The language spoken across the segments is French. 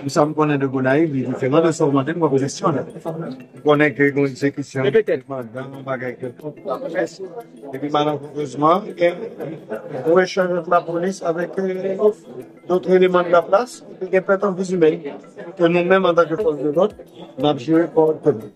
Nous sommes connus de Gonaïve, différents de ce matin, moi, gestion. Nous connaissons que une exécution. Et puis, malheureusement, on échange entre la police avec d'autres éléments de la place, et puis, peut-être en visuel, que nous-mêmes, en tant que force de l'ordre, nous avons géré pour le public.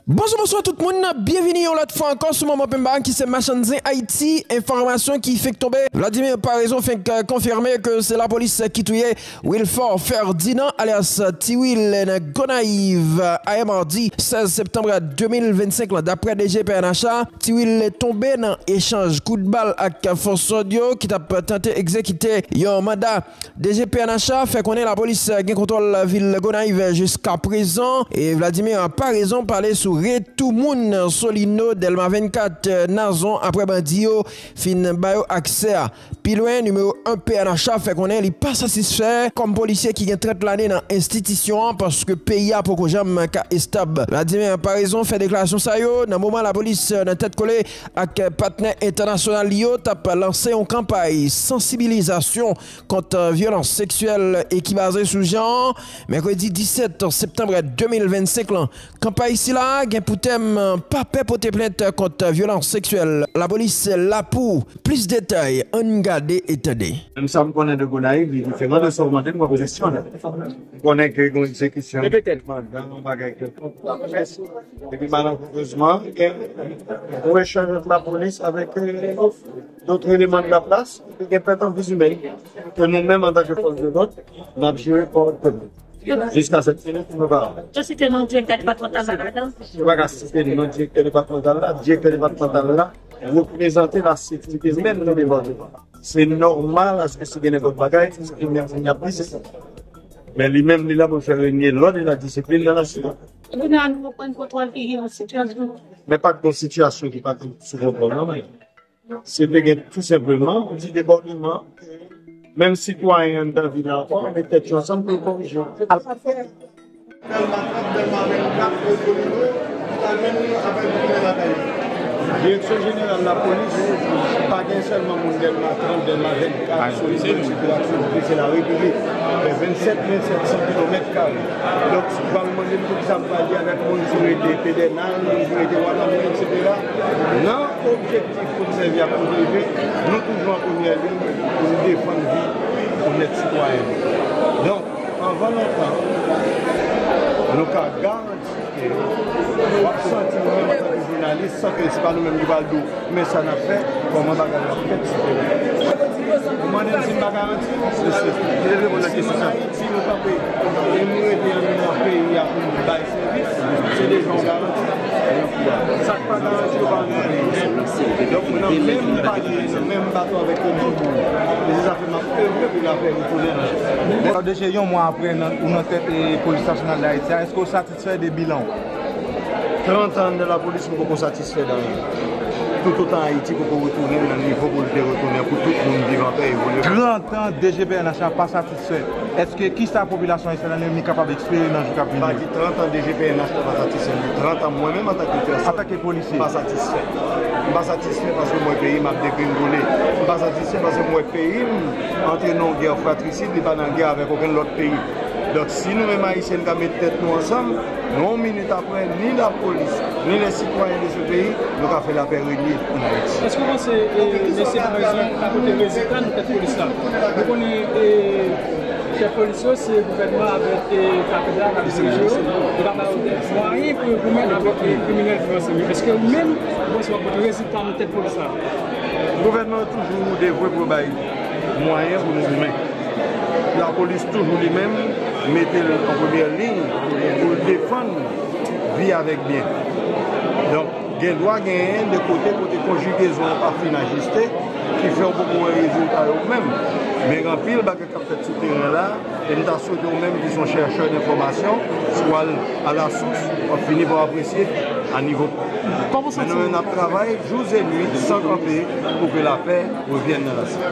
Bonsoir tout le monde, bienvenue une autre fois encore sur mon Pemba qui c'est Machanzin Haïti. Information qui fait tomber Vladimir Paraison fait confirmer que c'est la police qui tuait Wilford Ferdinand alias Tiwil Gonaïve à mardi 16 septembre 2025. D'après DGPNHA, Tiwil est tombé dans échange coup de balle avec force audio qui a tenté d'exécuter un mandat. DGPNHA fait connaître la police qui contrôle la ville Gonaïve jusqu'à présent et Vladimir Paraison parlait sur tout moun Solino Delma 24 Nazon après bandio fin bayo accès puis loin numéro 1 PNHA fait qu'on est pas satisfait comme policier qui gagne 30 l'année dans institution parce que pays a pour jamais stable. Vladimir Paraison fait déclaration ça yo dans moment la police dans tête collée avec partenaire international yo t'a lancé une campagne sensibilisation contre violence sexuelle et qui basée sur genre mercredi 17 septembre 2025 campagne ici là gen pour thème pas porter plainte contre violence sexuelle. La police là pour plus de détails on garde et attendez. Nous sommes connus de Gonaïve, différents de ce matin, moi, gestion. Nous connaissons que une exécution. Et puis malheureusement, on échange entre la police avec d'autres éléments de la place, et puis peut-être en visuel, que nous-mêmes, en tant que force de l'ordre, nous avons géré pour le public. Jusqu'à cette minute, nous ne parlons pas. Je suis le directeur départemental là. Je ne vais pas citer le directeur départemental là. Directeur départemental là, représenter la sécurité même dans le département. C'est normal à ce que c'est une autre bagaille, c'est une prise. Mais lui-même, il est là pour faire régner l'ordre et la discipline dans la société. Mais pas de situation qui n'est pas sous contrôle, non. C'est tout simplement un petit débordement. Même citoyen dans la ville, on met tête ensemble pour corriger. Direction générale de la police, pas seulement mon Delma 30, Delma 24, c'est la République, 27 700 km². Donc, si vous demandez tout ça, avec mon sécurité pédénale, mon sécurité Wanamé, etc. Non, objectif pour servir à privé, nous toujours en première ligne pour nous défendre la vie pour notre citoyen. Donc, en volontaire, nous avons garanti que nous sentiment de journaliste, sans que ce n'est pas nous-mêmes qui valons, mais ça n'a fait comment on va faire. Comment on dit pas garanti? C'est la question. Si nous pas payé, et nous étions dans un pays à nous bailler service, c'est des gens garantis. Ça ne pas garanti par nous. Donc, nous n'avons même pas le même bateau avec le monde. Les affaires m'ont œuvré pour la faire retourner. Alors, déjà, un mois après, nous avons tête la police nationale d'Haïti. Est-ce que vous êtes satisfait des bilans? 30 ans de la police, nous sommes satisfaits tout autant Haïti pour retourner dans le niveau pour le retourner pour tout le monde vivant et évoluer. 30 ans DGPNHA pas satisfait. Est-ce que qui est la population haïtienne est capable d'expliquer dans le cas de 30 ans DGPNHA pas satisfait. 30 ans moi-même en tant que personne. En tant que policier. Pas satisfait. Pas satisfait parce que mon pays m'a dégringolé. Pas satisfait parce que mon pays entre en guerre fratricide et pas en guerre avec aucun autre pays. Donc si nous-mêmes haïtiens nous mettons tête nous ensemble, non minutes après, ni la police, ni les citoyens de ce pays, nous avons fait la paix réunie en Haïti. Est-ce que vous pensez laisser par exemple à côté résident de cette police-là? Vous connaissez chef policier, c'est le gouvernement avec les cathédrales, avec les régions, il va avoir des moyens pour vous mettre avec les criminels financiers. Est-ce que vous-même, vous pensez que vous résident de cette police-là? Le gouvernement a toujours des moyens pour nous humains. La police toujours lui-même mettez en première ligne pour défendre vie avec bien. Donc, il doit gagner de côté conjugaison par finagiste qui fait beaucoup de résultats eux-mêmes. Mais en pile, il y a ce terrain-là, et nous avons souhaité eux-mêmes qui sont chercheurs d'informations, soit à la source, on finit par apprécier à niveau. Comment ça nous avons travaillé jour et nuit sans camper pour que la paix revienne dans la cité.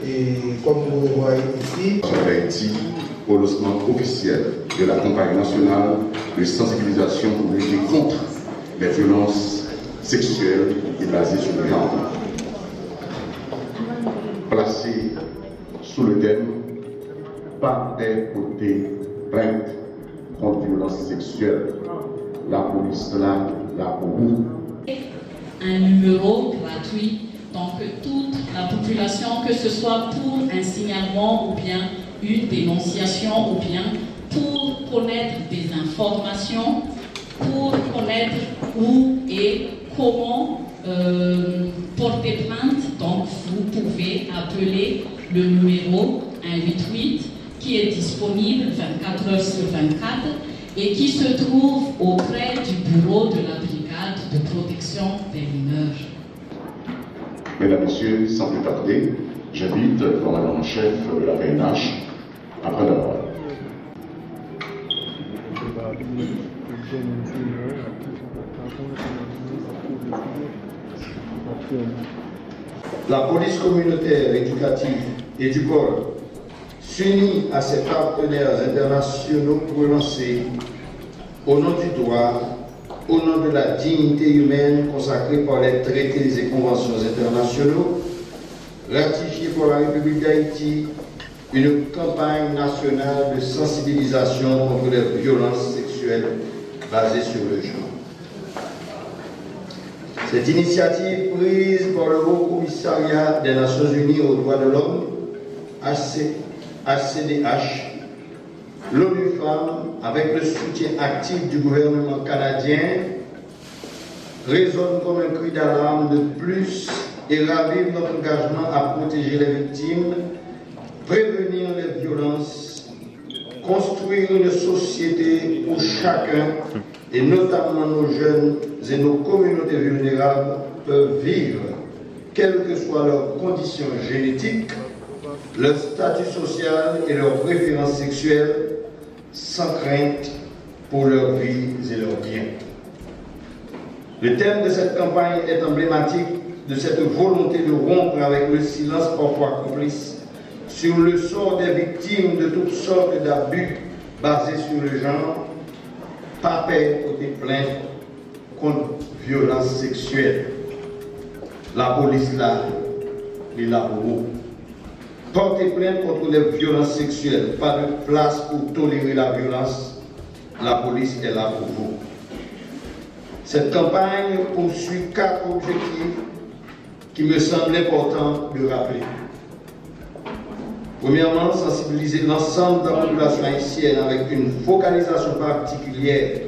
Et comme vous voyez ici, Haïti au lancement officiel de la campagne nationale de sensibilisation pour lutter contre les violences sexuelles et basées sur le genre. Placé sous le thème « Pas des côtés plainte contre violences sexuelles ». La police là pour vous. Un numéro gratuit, donc toute la population, que ce soit pour un signalement ou bien une dénonciation ou bien pour connaître des informations, pour connaître où et comment porter plainte. Donc vous pouvez appeler le numéro 188 qui est disponible 24 heures sur 24 et qui se trouve auprès du bureau de la brigade de protection des mineurs. Mesdames, Messieurs, sans plus tarder, j'invite le commandant en chef de la PNH à prendre la parole. la police communautaire éducative et du corps s'unit à ses partenaires internationaux pour lancer, au nom du droit, au nom de la dignité humaine consacrée par les traités et conventions internationaux, ratifiés par la République d'Haïti, une campagne nationale de sensibilisation contre les violences sexuelles basées sur le genre. Cette initiative prise par le Haut Commissariat des Nations Unies aux droits de l'homme, HCDH, l'ONU Femmes, avec le soutien actif du gouvernement canadien, résonne comme un cri d'alarme de plus et ravive notre engagement à protéger les victimes, prévenir les violences, construire une société où chacun, et notamment nos jeunes et nos communautés vulnérables, peuvent vivre, quelles que soient leurs conditions génétiques, leur statut social et leurs préférences sexuelles, sans crainte pour leur vie et leurs biens. Le thème de cette campagne est emblématique de cette volonté de rompre avec le silence parfois complice sur le sort des victimes de toutes sortes d'abus basés sur le genre, pas paix côté plainte contre violence sexuelle. La police là, est là pour vous. Portez plainte contre les violences sexuelles, pas de place pour tolérer la violence. La police est là pour vous. Cette campagne poursuit 4 objectifs qui me semblent importants de rappeler. Premièrement, sensibiliser l'ensemble de la population haïtienne avec une focalisation particulière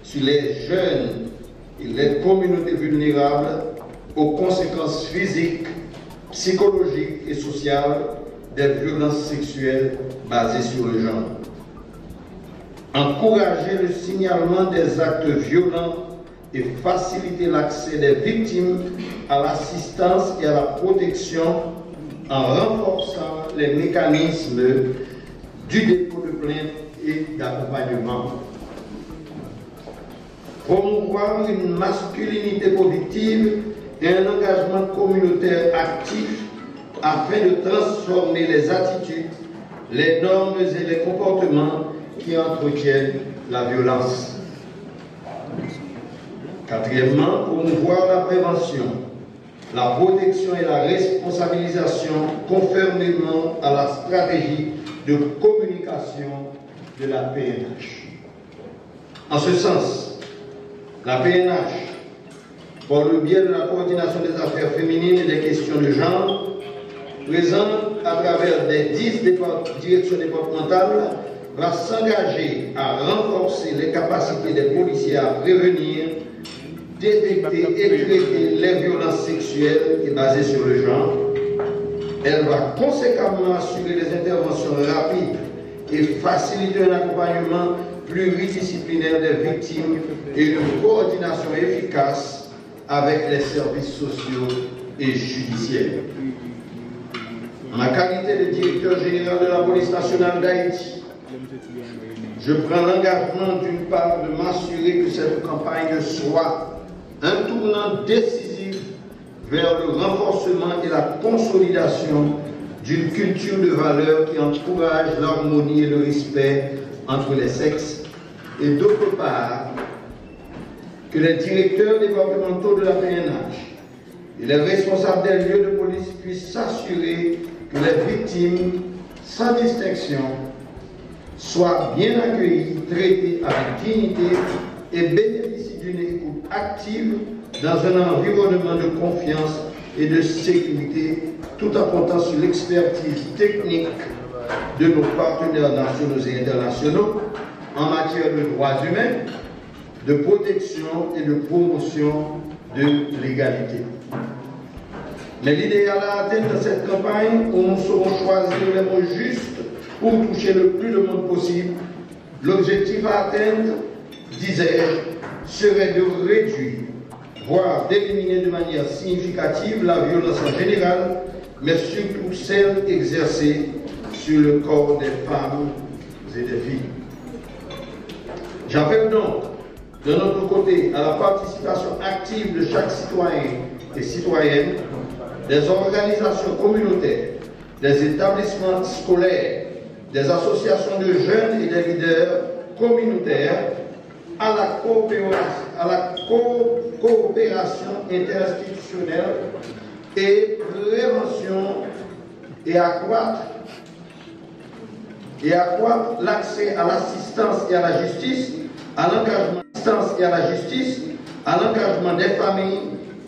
sur les jeunes et les communautés vulnérables aux conséquences physiques, psychologiques et sociales des violences sexuelles basées sur le genre. Encourager le signalement des actes violents et faciliter l'accès des victimes à l'assistance et à la protection en renforçant les mécanismes du dépôt de plainte et d'accompagnement. Promouvoir une masculinité positive et un engagement communautaire actif afin de transformer les attitudes, les normes et les comportements qui entretiennent la violence. Quatrièmement, promouvoir la prévention, la protection et la responsabilisation conformément à la stratégie de communication de la PNH. En ce sens, la PNH, par le biais de la coordination des affaires féminines et des questions de genre, présente à travers des 10 directions départementales, va s'engager à renforcer les capacités des policiers à prévenir, détecter et traiter les violences sexuelles et basées sur le genre. Elle va conséquemment assurer des interventions rapides et faciliter un accompagnement pluridisciplinaire des victimes et une coordination efficace avec les services sociaux et judiciaires. En ma qualité de directeur général de la police nationale d'Haïti, je prends l'engagement d'une part de m'assurer que cette campagne soit un tournant décisif vers le renforcement et la consolidation d'une culture de valeurs qui encourage l'harmonie et le respect entre les sexes, et d'autre part, que les directeurs départementaux de la PNH et les responsables des lieux de police puissent s'assurer que les victimes, sans distinction, soient bien accueillies, traitées avec dignité et bénéficient d'une écoute active dans un environnement de confiance et de sécurité, tout en comptant sur l'expertise technique de nos partenaires nationaux et internationaux en matière de droits humains, de protection et de promotion de l'égalité. Mais l'idéal à atteindre dans cette campagne, où nous saurons choisir les mots justes pour toucher le plus de monde possible, l'objectif à atteindre, disais-je, serait de réduire, voire d'éliminer de manière significative la violence en général, mais surtout celle exercée sur le corps des femmes et des filles. J'appelle donc, de notre côté, à la participation active de chaque citoyen et citoyenne, des organisations communautaires, des établissements scolaires, des associations de jeunes et des leaders communautaires à la coopération interinstitutionnelle et prévention et accroître l'accès à l'assistance et à la justice, à l'engagement des familles,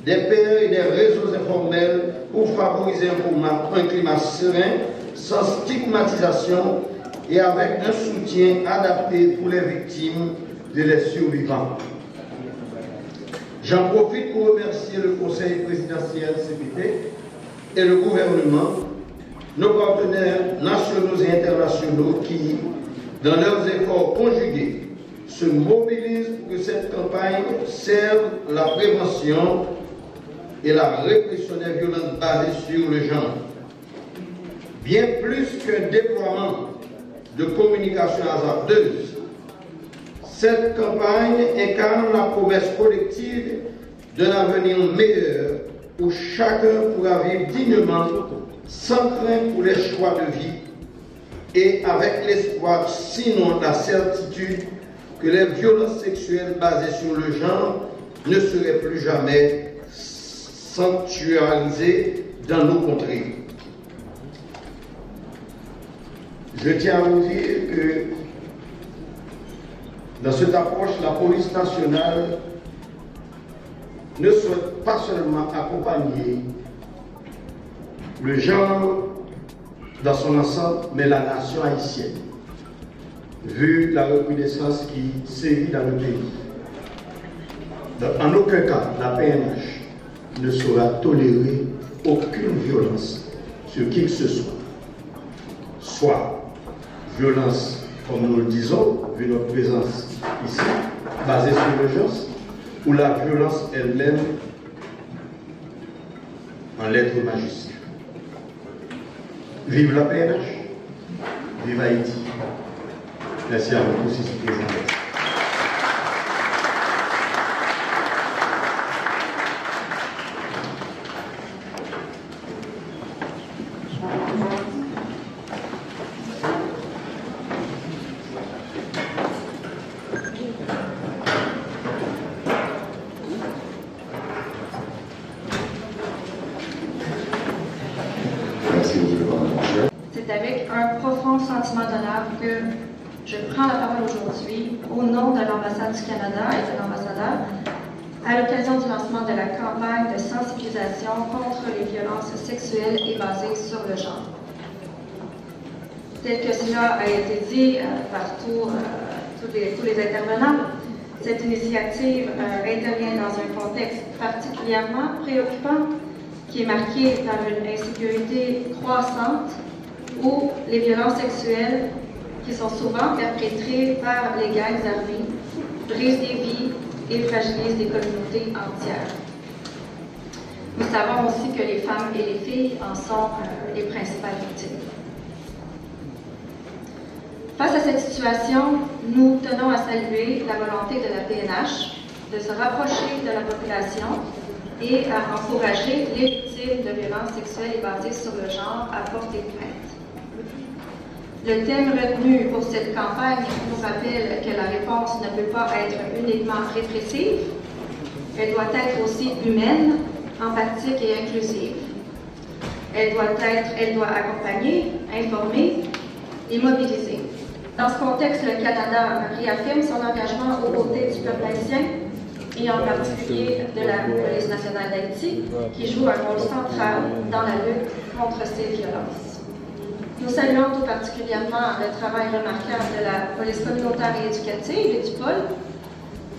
des pères et des réseaux informels pour favoriser un climat serein, sans stigmatisation et avec un soutien adapté pour les victimes et les survivants. J'en profite pour remercier le Conseil présidentiel CPT et le gouvernement, nos partenaires nationaux et internationaux qui, dans leurs efforts conjugués, se mobilisent pour que cette campagne serve la prévention et la répression des violences basées sur le genre. Bien plus qu'un déploiement de communication hasardeuse, cette campagne incarne la promesse collective d'un avenir meilleur où chacun pourra vivre dignement, sans crainte pour les choix de vie et avec l'espoir, sinon la certitude, que les violences sexuelles basées sur le genre ne seraient plus jamais sanctuarisées dans nos contrées. Je tiens à vous dire que dans cette approche, la police nationale ne souhaite pas seulement accompagner le genre dans son ensemble, mais la nation haïtienne, vu la recrudescence qui sévit dans le pays. En aucun cas, la PNH ne saura tolérer aucune violence sur qui que ce soit violence, comme nous le disons, vu notre présence ici, basée sur le genre, ou la violence elle-même en lettres majuscules. Vive la PNH, vive Haïti. Merci à vous aussi, Président. C'est avec un profond sentiment d'honneur que je prends la parole aujourd'hui au nom de l'ambassade du Canada et de l'ambassadeur à l'occasion du lancement de la campagne de sensibilisation contre les violences sexuelles et basées sur le genre. Tel que cela a été dit par tous les intervenants, cette initiative intervient dans un contexte particulièrement préoccupant qui est marqué par une insécurité croissante où les violences sexuelles qui sont souvent perpétrées par les gangs armés brisent des vies et fragilisent des communautés entières. Nous savons aussi que les femmes et les filles en sont les principales victimes. Face à cette situation, nous tenons à saluer la volonté de la PNH de se rapprocher de la population et à encourager les victimes victimes de violences sexuelles et basées sur le genre à porter plainte. Le thème retenu pour cette campagne nous rappelle que la réponse ne peut pas être uniquement répressive, elle doit être aussi humaine, empathique et inclusive. Elle doit accompagner, informer et mobiliser. Dans ce contexte, le Canada réaffirme son engagement aux côtés du peuple haïtien et en particulier de la Police nationale d'Haïti, qui joue un rôle central dans la lutte contre ces violences. Nous saluons tout particulièrement le travail remarquable de la Police communautaire et éducative et du pôle,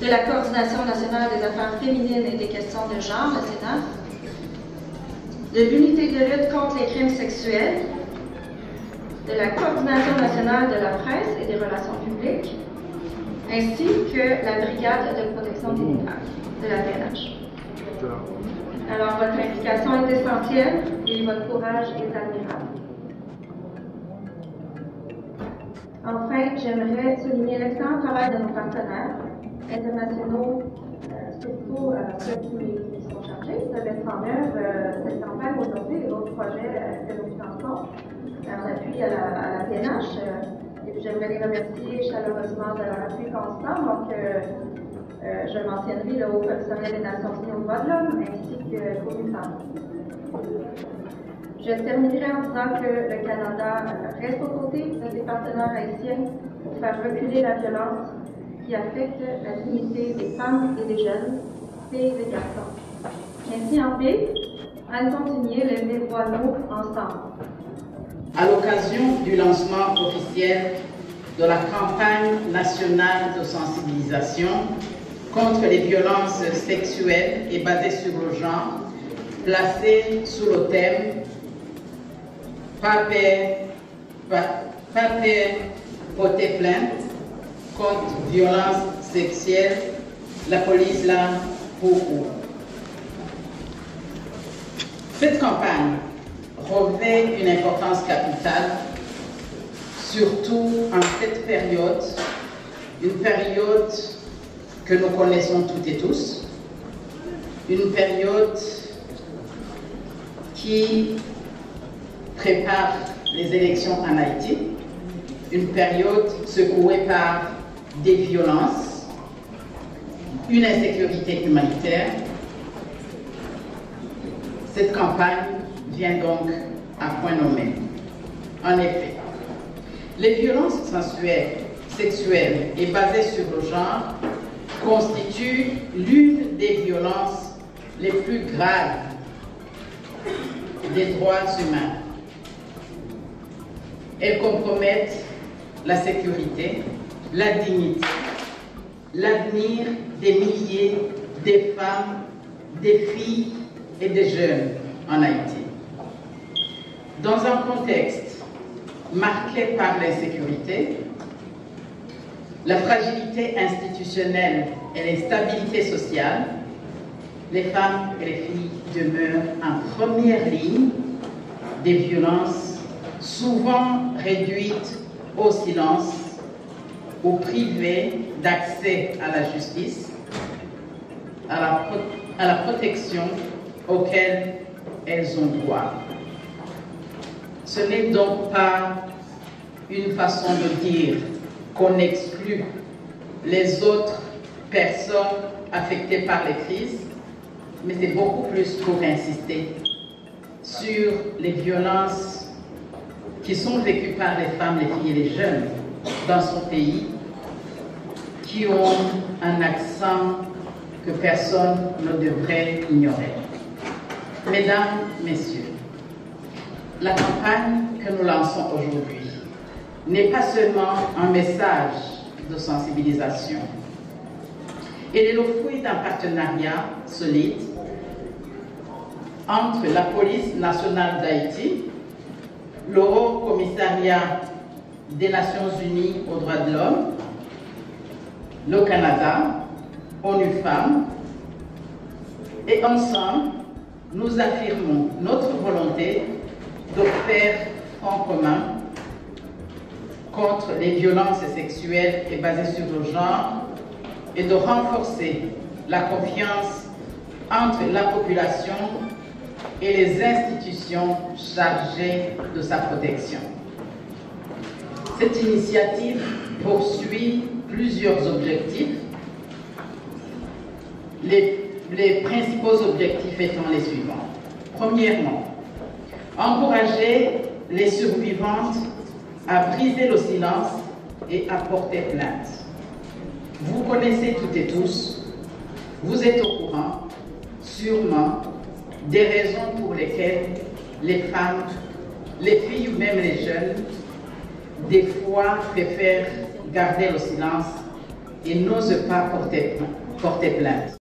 de la Coordination nationale des affaires féminines et des questions de genre, le Sénat, de l'Unité de lutte contre les crimes sexuels, de la Coordination nationale de la presse et des relations publiques, ainsi que la Brigade de protection des mineurs de la PNH. Alors, votre implication est essentielle et votre courage est admirable. Enfin, j'aimerais souligner l'excellent travail de nos partenaires internationaux, surtout ceux qui sont chargés de mettre en œuvre cette campagne aujourd'hui et d'autres projets que nous finançons en appui à la PNH. Et puis j'aimerais les remercier chaleureusement de leur appui constant. Donc, je mentionnerai le Haut-Commissariat des Nations Unies aux droits de l'homme ainsi que Comissar. Je terminerai en disant que le Canada reste aux côtés de ses partenaires haïtiens pour faire reculer la violence qui affecte la dignité des femmes et des jeunes, filles et garçons. Ainsi, en paix, à continuer les droits de nous ensemble. À l'occasion du lancement officiel de la campagne nationale de sensibilisation contre les violences sexuelles et basées sur le genre, placée sous le thème « Pas peur, porter plainte contre violences sexuelles, la police là pour vous ». Cette campagne revêt une importance capitale, surtout en cette période, une période que nous connaissons toutes et tous, une période qui prépare les élections en Haïti, une période secouée par des violences, une insécurité humanitaire. Cette campagne vient donc à point nommé. En effet, les violences sexuelles et basées sur le genre constituent l'une des violences les plus graves des droits humains. Elles compromettent la sécurité, la dignité, l'avenir des milliers de femmes, des filles et des jeunes en Haïti. Dans un contexte marqué par l'insécurité, la fragilité institutionnelle et l'instabilité sociale, les femmes et les filles demeurent en première ligne des violences souvent réduites au silence ou privées d'accès à la justice, à la protection auxquelles elles ont droit. Ce n'est donc pas une façon de dire qu'on exclut les autres personnes affectées par les crises, mais c'est beaucoup plus pour insister sur les violences qui sont vécues par les femmes, les filles et les jeunes dans son pays, qui ont un accent que personne ne devrait ignorer. Mesdames, Messieurs, la campagne que nous lançons aujourd'hui n'est pas seulement un message de sensibilisation. Elle est le fruit d'un partenariat solide entre la Police nationale d'Haïti, le Haut-Commissariat des Nations Unies aux droits de l'homme, le Canada, ONU Femmes, et ensemble, nous affirmons notre volonté de faire front commun contre les violences sexuelles et basées sur le genre et de renforcer la confiance entre la population et les institutions chargées de sa protection. Cette initiative poursuit plusieurs objectifs, les principaux objectifs étant les suivants. Premièrement, encourager les survivantes à briser le silence et à porter plainte. Vous connaissez toutes et tous, vous êtes au courant, sûrement, des raisons pour lesquelles les femmes, les filles ou même les jeunes, des fois préfèrent garder le silence et n'osent pas porter plainte.